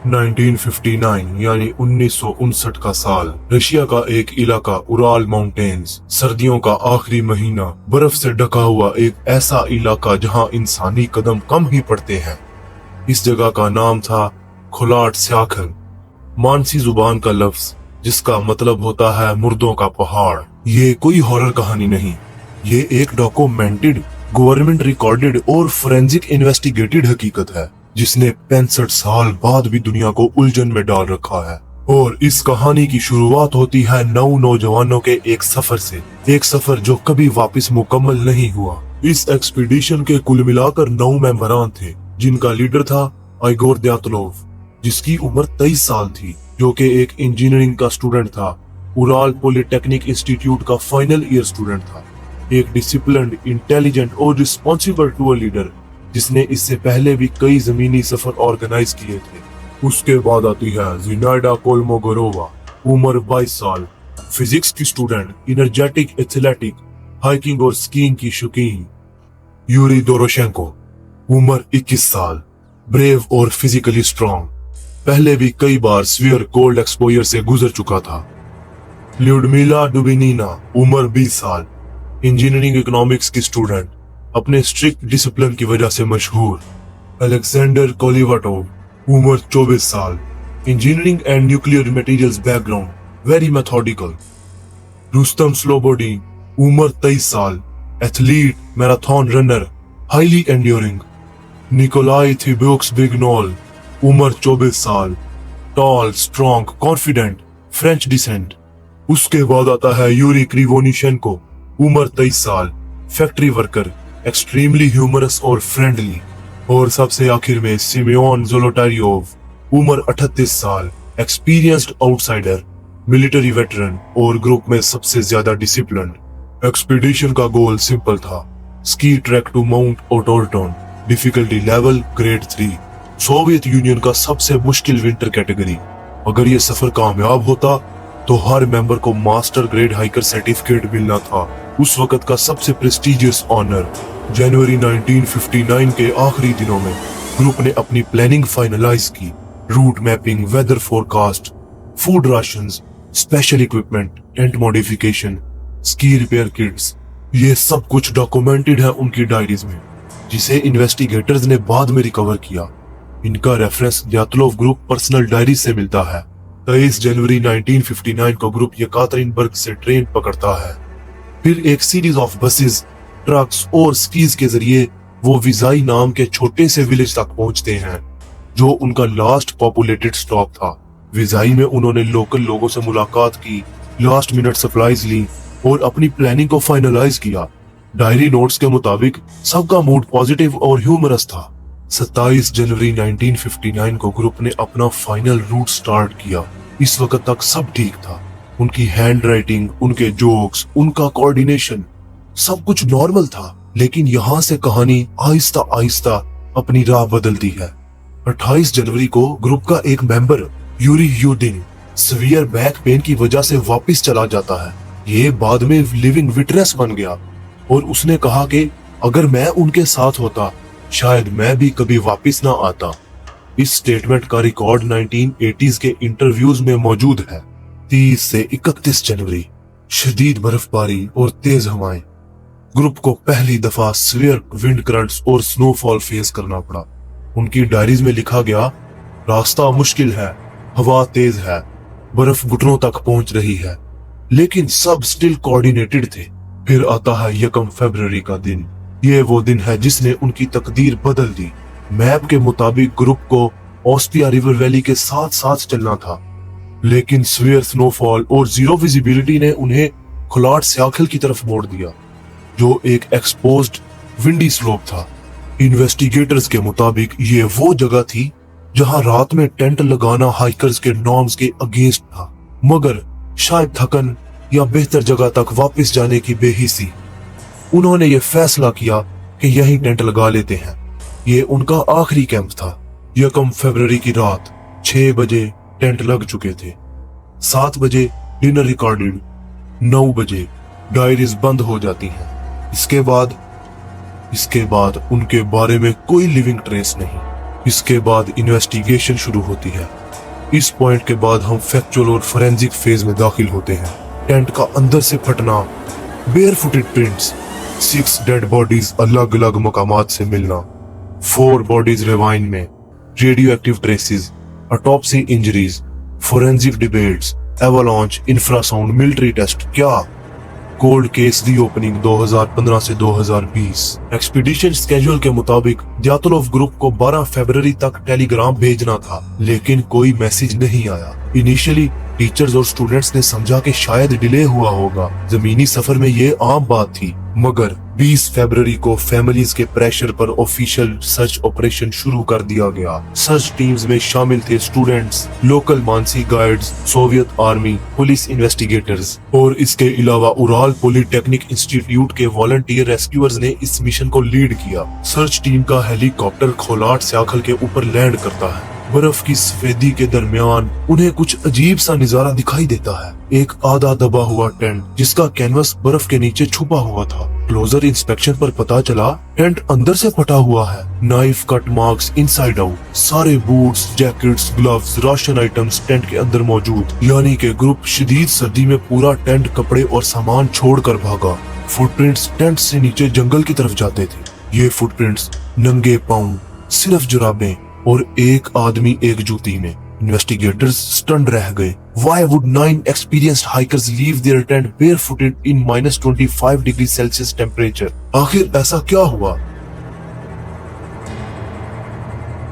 1959 यानी 1959 का साल, रशिया का एक इलाका उराल माउंटेन्स, सर्दियों का आखिरी महीना, बर्फ से ढका हुआ एक ऐसा इलाका जहां इंसानी कदम कम ही पड़ते हैं। इस जगह का नाम था खोलाट स्याखल, मानसी जुबान का लफ्ज जिसका मतलब होता है मुर्दों का पहाड़। ये कोई हॉरर कहानी नहीं, ये एक डॉक्यूमेंटेड, गवर्नमेंट रिकॉर्डेड और फोरेंसिक इन्वेस्टिगेटेड हकीकत है जिसने 65 साल बाद भी दुनिया को उलझन में डाल रखा है। और इस कहानी की शुरुआत होती है 9 नौजवानों के एक सफर से, एक सफर जो कभी वापस मुकम्मल नहीं हुआ। इस एक्सपीडिशन के कुल मिलाकर 9 मेंबरान थे, जिनका लीडर था आइगोर द्यातलोव, जिसकी उम्र 23 साल थी, जो कि एक इंजीनियरिंग का स्टूडेंट था, उराल पॉलिटेक्निक इंस्टीट्यूट का फाइनल ईयर स्टूडेंट था, एक डिसिप्लिन्ड, इंटेलिजेंट और रिस्पॉन्सिबल टूर लीडर जिसने इससे पहले भी कई जमीनी सफर ऑर्गेनाइज किए थे। उसके बाद आती है जिनाइडा कोलमोगोरोवा, उम्र 22 साल, फिजिक्स की स्टूडेंट, इनर्जेटिक, एथलेटिक, हाइकिंग और स्कीइंग की शौकीन। यूरी दोरोशेंको, उम्र 21 साल, ब्रेव और फिजिकली स्ट्रॉन्ग, पहले भी कई बार सीवियर कोल्ड एक्सपोजर से गुजर चुका था। ल्यूडमिला डुबिनीना, उम्र 20 साल, इंजीनियरिंग इकोनॉमिक्स की स्टूडेंट, अपने स्ट्रिक्ट डिसिप्लिन की वजह से मशहूर। अलेक्जेंडर कोलिवाटोव, उम्र 24 साल, engineering and nuclear materials background, very methodical. Rustem Slobodin, उम्र 23 साल, athlete, marathon runner, highly enduring. Nikolai Thibeaux Brignolle, उम्र 24 साल, tall, strong, confident, French descent. उसके बाद आता है यूरी क्रिवोनिशेंको, उम्र 23 साल, फैक्ट्री वर्कर, एक्सट्रीमली ह्यूमरस और फ्रेंडली। और सबसे आखिर में सिमियोन जोलोटारियोव, उम्र 38 साल, एक्सपीरियंस्ड आउटसाइडर, मिलिट्री वेटरन और ग्रुप में सबसे ज्यादा डिसिप्लिन्ड। एक्सपीडिशन का गोल सिंपल था, ski track to mount Otorten, difficulty level grade 3, Soviet Union का सबसे मुश्किल विंटर कैटेगरी। अगर ये सफर कामयाब होता तो हर मेंबर को मास्टर ग्रेड हाइकर सर्टिफिकेट मिलना था, उस वक्त का सबसे प्रेस्टिजियस ऑनर। जनवरी 1959 के आखिरी दिनों में ग्रुप ने अपनी प्लानिंग फाइनलाइज की, route mapping, weather forecast, food rations, special equipment, tent modification, ski repair kits, ये सब कुछ डॉक्यूमेंटेड है उनकी डायरीज में, जिसे इन्वेस्टिगेटर्स ने बाद में रिकवर किया। इनका रेफरेंस द्यातलोव ग्रुप पर्सनल डायरी से मिलता है। 23 जनवरी 1959 को ग्रुप यकातरिनबर्ग से ट्रेन पकड़ता है। फिर एक सीरीज ऑफ बसेस, ट्रक्स और स्कीज के जरिए वो विजाई नाम के छोटे से विलेज तक पहुंचते हैं, जो उनका लास्ट पॉपुलेटेड स्टॉप था। विजाई में उन्होंने लोकल लोगों से मुलाकात की, लास्ट मिनट सप्लाईज ली और अपनी प्लानिंग को फाइनलाइज किया। डायरी नोट्स के मुताबिक सबका मूड पॉजिटिव और ह्यूमरस था। 27 जनवरी 1959 को ग्रुप ने अपना फाइनल रूट स्टार्ट किया। इस वक्त तक सब ठीक था, उनकी हैंड राइटिंग, उनके जोक्स, उनका कोऑर्डिनेशन, सब कुछ नॉर्मल था। लेकिन यहाँ से कहानी आहिस्ता आहिस्ता अपनी राह बदलती है। 28 जनवरी को ग्रुप का एक member Yuri UDIN severe back pain की वजह से वापस चला जाता है। ये बाद में लिविंग विटनेस बन गया और उसने कहा कि अगर मैं उनके साथ होता शायद मैं भी कभी वापस ना आता। इस स्टेटमेंट का रिकॉर्ड 1980s के इंटरव्यूज में मौजूद है। 30 से 31 जनवरी, शदीद बर्फबारी और तेज हवाएं। ग्रुप को पहली दफा सीवियर विंड करंट्स और स्नोफॉल फेस करना पड़ा। उनकी डायरीज में लिखा गया, रास्ता मुश्किल है, हवा तेज है, बर्फ घुटनों तक पहुंच रही है, लेकिन सब स्टिल कोऑर्डिनेटेड थे। फिर आता है 1 फरवरी का दिन। ये वो दिन है जिसने उनकी तकदीर बदल दी। मैप के मुताबिक ग्रुप को ऑस्टिया रिवर वैली के साथ साथ चलना था, लेकिन सीवियर स्नोफॉल और जीरो विजिबिलिटी ने उन्हें खोलाट स्याखल की तरफ मोड़ दिया, जो एक एक्सपोज्ड विंडी स्लोप था। इन्वेस्टिगेटर्स के मुताबिक ये वो जगह थी जहां रात में टेंट लगाना हाइकर्स के नॉर्म्स के अगेंस्ट था, मगर शायद थकन या बेहतर जगह तक वापस जाने की बेहिसी उन्होंने ये फैसला किया कि यहीं टेंट लगा लेते हैं। ये उनका आखिरी कैंप था। 1 फरवरी की रात 6 बजे टेंट लग चुके थे। 7 बजे डिनर रिकॉर्डेड, 9 बजे डायरीज बंद हो जाती हैं। इसके बाद उनके बारे में कोई लिविंग ट्रेस नहीं। इसके बाद इन्वेस्टिगेशन शुरू होती है। इस पॉइंट के बाद हम फैक्चुअल और फोरेंसिक फेज में दाखिल होते हैं। टेंट का अंदर से फटना, bare footed prints, 6 dead bodies अलग अलग मकामात से मिलना, 4 बॉडीज रिवाइन में, radio active traces, autopsy injuries, forensic debates, avalanche, infrasound, military test. क्या कोल्ड केस रीओपनिंग 2015 से 2020। एक्सपीडिशन स्केड्यूल के मुताबिक द्यातलोव ग्रुप को 12 फरवरी तक टेलीग्राम भेजना था, लेकिन कोई मैसेज नहीं आया। इनिशियली टीचर्स और स्टूडेंट्स ने समझा कि शायद डिले हुआ होगा। जमीनी सफर में ये आम बात थी, मगर 20 फरवरी को फैमिलीज के प्रेशर पर ऑफिशियल सर्च ऑपरेशन शुरू कर दिया गया। सर्च टीम्स में शामिल थे students, local Mansi guides, Soviet army, police investigators और इसके अलावा उराल पॉलिटेक्निक इंस्टीट्यूट के वॉलंटियर रेस्क्यूअर्स ने इस मिशन को लीड किया। सर्च टीम का हेलीकॉप्टर खोलाट स्याखल के ऊपर लैंड करता है। बर्फ की सफेदी के दरमियान उन्हें कुछ अजीब सा नजारा दिखाई देता है। एक आधा दबा हुआ टेंट जिसका कैनवस बर्फ के नीचे छुपा हुआ था। क्लोजर इंस्पेक्शन पर पता चला टेंट अंदर से फटा हुआ है। Knife cut marks inside out. सारे boots, jackets, gloves, ration items tent के अंदर मौजूद। यानी कि ग्रुप शदीद सर्दी में पूरा टेंट, कपड़े और सामान छोड़कर भागा। फुटप्रिंट्स टेंट से नीचे जंगल की तरफ जाते थे। ये फुटप्रिंट्स नंगे पांव, सिर्फ जुराबें और एक आदमी एक जूती में। इन्वेस्टिगेटर्स स्टन्ड रह गए। Why would 9 experienced hikers leave their tent barefooted in -25 degree Celsius temperature? आखिर ऐसा क्या हुआ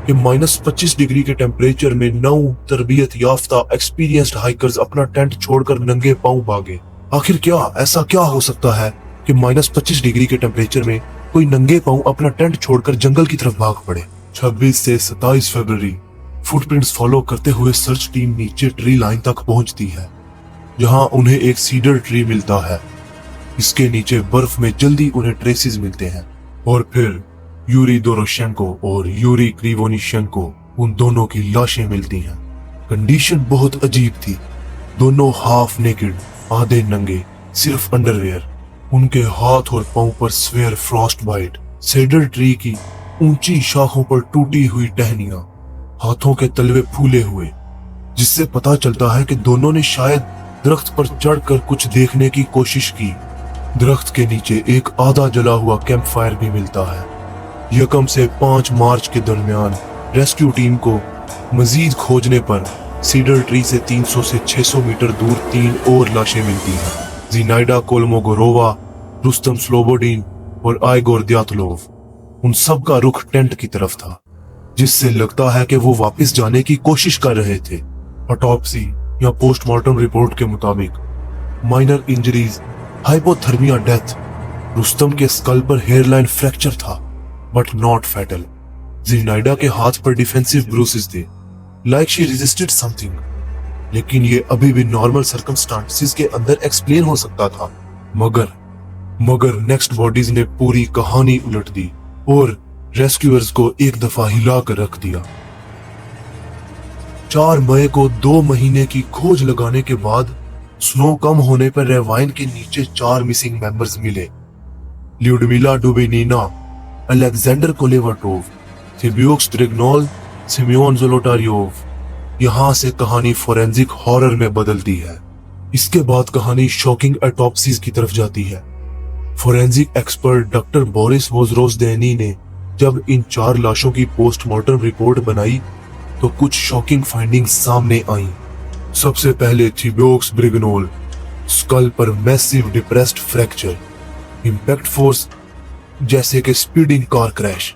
कि -25 डिग्री के टेम्परेचर में 9 तरबियत याफ्ता एक्सपीरियंस्ड हाइकर्स अपना टेंट छोड़कर नंगे पांव भागे? आखिर ऐसा क्या हो सकता है कि -25 डिग्री के टेम्परेचर में कोई नंगे पांव अपना टेंट छोड़कर जंगल की तरफ भाग पड़े? 26 से 27 फरवरी फुटप्रिंट्स फॉलो करते हुए सर्च टीम नीचे ट्री लाइन तक पहुंचती है, जहां उन्हें एक सीडर ट्री मिलता है। इसके नीचे बर्फ में जल्दी उन्हें ट्रेसेस मिलते हैं और फिर यूरी दोरोशेंको और यूरी क्रिवोनिशेंको, उन दोनों की लाशें मिलती हैं। कंडीशन बहुत अजीब थी। दोनों हाफ नेकेड, आधे नंगे, सिर्फ अंडरवेयर। उनके हाथ और पांव पर severe frostbite. Cedar tree की ऊंची शाखों पर टूटी हुई टहनियां, हाथों के तलवे फूले हुए, जिससे पता चलता है कि दोनों ने शायद दरख्त पर चढ़कर कुछ देखने की कोशिश की। दरख्त के नीचे एक आधा जला हुआ कैंप फायर भी मिलता है। 1 से 5 मार्च के दरमियान रेस्क्यू टीम को मजीद खोजने पर सीडर ट्री से 300 से 600 मीटर दूर 3 और लाशें मिलती हैं। जिनाइडा कोलमोगोरोवा, रुस्तम स्लोबोडिन और आइगोर द्यातलोव। उन सब का रुख टेंट की तरफ था, जिससे लगता है कि वो वापस जाने की कोशिश कर रहे थे। ऑटोप्सी या पोस्टमार्टम रिपोर्ट के मुताबिक minor injuries, hypothermia death. Rustam के स्कल पर हेयरलाइन फ्रैक्चर था, बट नॉट फैटल। जिनाइडा के हाथ पर डिफेंसिव ब्रूसेस थे, लाइक शी रेजिस्टेड समथिंग, लेकिन ये अभी भी नॉर्मल सर्कमस्टांसेस के अंदर एक्सप्लेन हो सकता था। मगर नेक्स्ट बॉडीज ने पूरी कहानी उलट दी और रेस्क्यूअर्स को एक दफा हिलाकर रख दिया। 4 मई को 2 महीने की खोज लगाने के बाद स्नो कम होने पर रेवाइन के नीचे 4 मिसिंग मेंबर्स मिले। Lyudmila Dubinina, Alexander Kolevatov, Thibeaux Brignolle, Semyon Zolotaryov. यहाँ से कहानी फोरेंसिक हॉरर में बदलती है। इसके बाद कहानी शॉकिंग ऑटोप्सीज की तरफ जाती है। फोरेंसिक एक्सपर्ट डॉक्टर बोरिस वोजरोजदेनी ने जब इन 4 लाशों की पोस्टमार्टम रिपोर्ट बनाई तो कुछ शॉकिंग फाइंडिंग्स सामने आई। सबसे पहले थिब्यूक्स ब्रिग्नोल, स्कल पर massive depressed fracture, impact force जैसे कि स्पीडिंग कार क्रैश,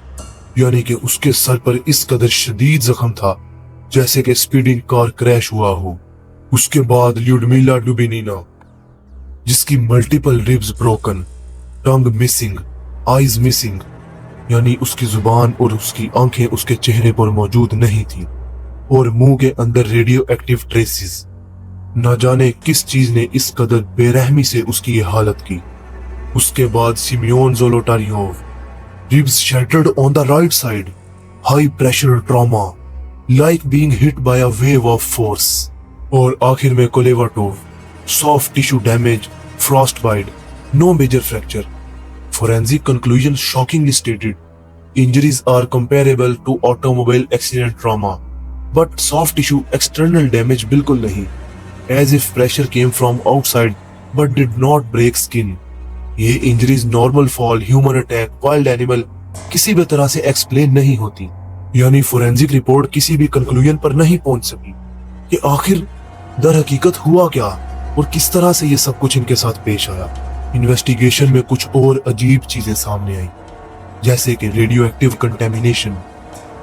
यानी कि उसके सर पर इस कदर शदीद जख्म था जैसे कि स्पीडिंग कार क्रैश हुआ हो। उसके बाद ल्यूडमिला डुबिनीना, जिसकी मल्टीपल रिब्स ब्रोकन, टंग मिसिंग, आईज मिसिंग, यानी उसकी जुबान और उसकी आंखें उसके चेहरे पर मौजूद नहीं थी, और मुंह के अंदर रेडियो एक्टिव ट्रेसेस। न जाने किस चीज ने इस कदर बेरहमी से उसकी ये हालत की। उसके बाद Semyon Zolotaryov, ribs shattered on the right side, high pressure trauma, like being hit by a wave of force. और आखिर में Kolevatov, soft tissue damage, frost bite, no major fracture. Forensic conclusion shockingly stated Injuries are comparable to automobile accident trauma, but soft tissue external damage बिल्कुल नहीं, as if pressure came from outside but did not break skin. ये injuries normal fall, human attack, wild animal किसी भी तरह से explain नहीं होती। यानी फोरेंसिक रिपोर्ट किसी भी कंक्लूजन पर नहीं पहुंच सकी कि आखिर दर हकीकत हुआ क्या और किस तरह से ये सब कुछ इनके साथ पेश आया। इन्वेस्टिगेशन में कुछ और अजीब चीजें सामने आई, जैसे कि रेडियो एक्टिव कंटेमिनेशन।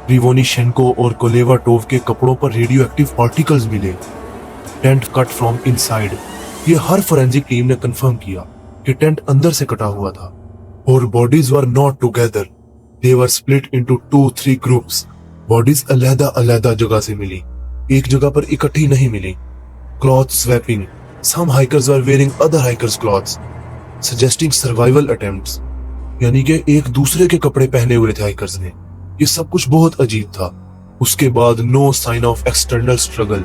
रिवोनिशेंको और कोलेवाटोव के कपड़ों पर रेडियो एक्टिव पार्टिकल्स मिले। Tent cut from inside. ये हर फोरेंसिक टीम ने कंफर्म किया कि टेंट अंदर से कटा हुआ था। और bodies were not together, they were split into 2-3 groups. Bodies अलग अलग जगह से मिली, एक जगह पर इकट्ठी नहीं मिली। Cloth swapping, some hikers were wearing other hikers clothes, suggesting survival attempts. यानी कि एक दूसरे के कपड़े पहने हुए थे हाइकर्स ने। ये सब कुछ बहुत अजीब था। उसके बाद no sign of external struggle,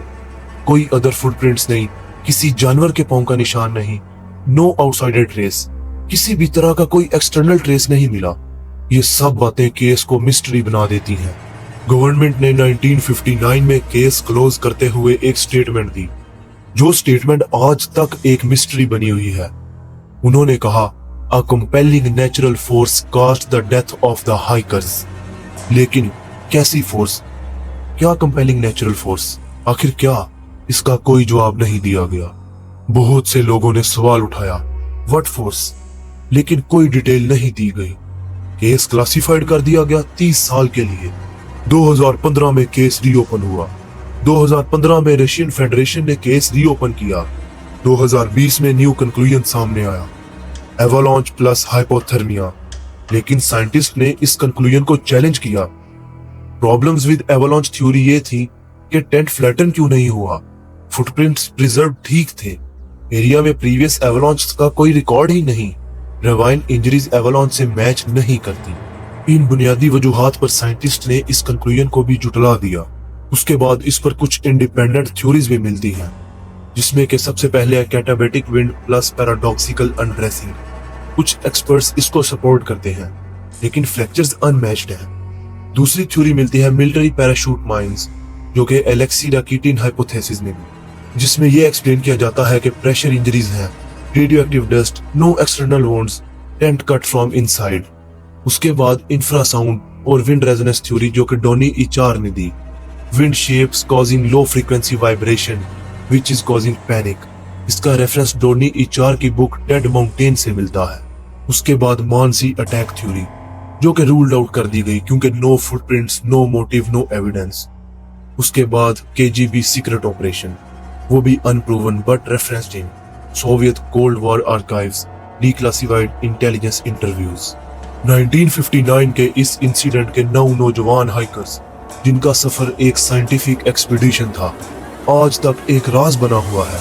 कोई अदर फुटप्रिंट्स नहीं, किसी जानवर के पांव का निशान नहीं, नो आउटसाइडर ट्रेस, किसी भी तरह का कोई एक्सटर्नल ट्रेस नहीं मिला। ये सब बातें केस को मिस्ट्री बना देती हैं। गवर्नमेंट ने 1959 में केस क्लोज करते हुए एक स्टेटमेंट दी, जो स्टेटमेंट आज तक एक मिस्ट्री बनी हुई है। उन्होंने कहा, a compelling natural force caused the death of the hikers. लेकिन कैसी फोर्स, क्या कंपेलिंग नेचुरल फोर्स, आखिर क्या? इसका कोई जवाब नहीं दिया गया। बहुत से लोगों ने सवाल उठाया, व्हाट फोर्स, लेकिन कोई डिटेल नहीं दी गई। केस क्लासिफाइड कर दिया गया 30 साल के लिए। 2015 में केस रीओपन हुआ। 2015 में रशियन फेडरेशन ने केस रीओपन किया। 2020 में न्यू कंक्लूजन सामने आया, एवलांच प्लस हाइपोथर्मिया। लेकिन साइंटिस्ट ने इस कंक्लूजन को चैलेंज किया। प्रॉब्लम्स विद एवलांच थ्योरी ये थी कि टेंट फ्लैटन क्यों नहीं हुआ, फुटप्रिंट्स प्रिजर्व ठीक थे, एरिया में प्रीवियस एवलांच का कोई रिकॉर्ड ही नहीं, रेवाइन इंजरीज एवलांच से मैच नहीं करती। इन बुनियादी वजूहात पर साइंटिस्ट ने इस कंक्लूजन को भी जुटला दिया। उसके बाद इस पर कुछ इंडिपेंडेंट थ्योरीज भी मिलती हैं, जिसमें कि सबसे पहले है कैटाबेटिक विंड प्लस पैराडॉक्सिकल अनड्रेसिंग। कुछ एक्सपर्ट्स इसको सपोर्ट करते हैं, लेकिन फ्रैक्चर्स अनमैच्ड हैं। दूसरी थ्योरी मिलती है मिलिट्री पैराशूट माइंस, जो कि एलेक्सी राकिटिन हाइपोथेसिस में भी, जिसमें यह एक्सप्लेन किया जाता है कि प्रेशर इंजरीज हैं, radioactive dust, no external wounds, tent cut from inside. उसके बाद इंफ्रासाउंड और विंड रेजोनेंस थ्योरी, जो कि डोनी इचार ने दी, wind shapes causing low frequency vibration which is causing panic. इसका रेफरेंस डोनी इचार की बुक डेड माउंटेन से मिलता है। उसके बाद मानसी अटैक थ्योरी, जो कि रूल्ड आउट कर दी गई क्योंकि no footprints, no motive, no evidence. उसके बाद केजीबी सीक्रेट ऑपरेशन, वो भी unproven but referenced in Soviet cold war archives, declassified intelligence interviews. 1959 के इस इंसिडेंट के 9 नौजवान हाइकर्स, जिनका सफर एक साइंटिफिक एक्सपीडिशन था, आज तक एक राज बना हुआ है।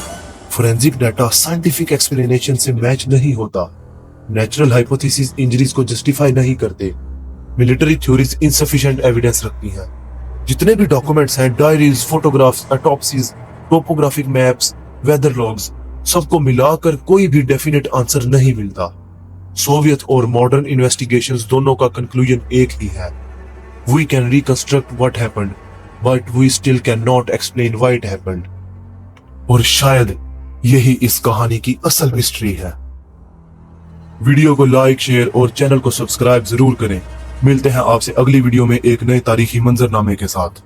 फोरेंसिक डाटा साइंटिफिक एक्सप्लेनेशन से मैच नहीं होता। नेचुरल हाइपोथेसिस इंजरीज को जस्टिफाई नहीं करते। मिलिट्री थ्योरीज इनसफिशिएंट एविडेंस रखती हैं। जितने भी डॉक्यूमेंट्स हैं, diaries, photographs, autopsies, topographic maps, weather logs, सबको मिलाकर कोई भी डेफिनेट आंसर नहीं मिलता। सोवियत और मॉडर्न इन्वेस्टिगेशंस दोनों का कंक्लूजन एक ही है, we can reconstruct what happened but we still can not explain why it happened. और शायद यही इस कहानी की असल मिस्ट्री है। वीडियो को लाइक, शेयर और चैनल को सब्सक्राइब जरूर करें। मिलते हैं आपसे अगली वीडियो में एक नए तारीखी मंजरनामे के साथ।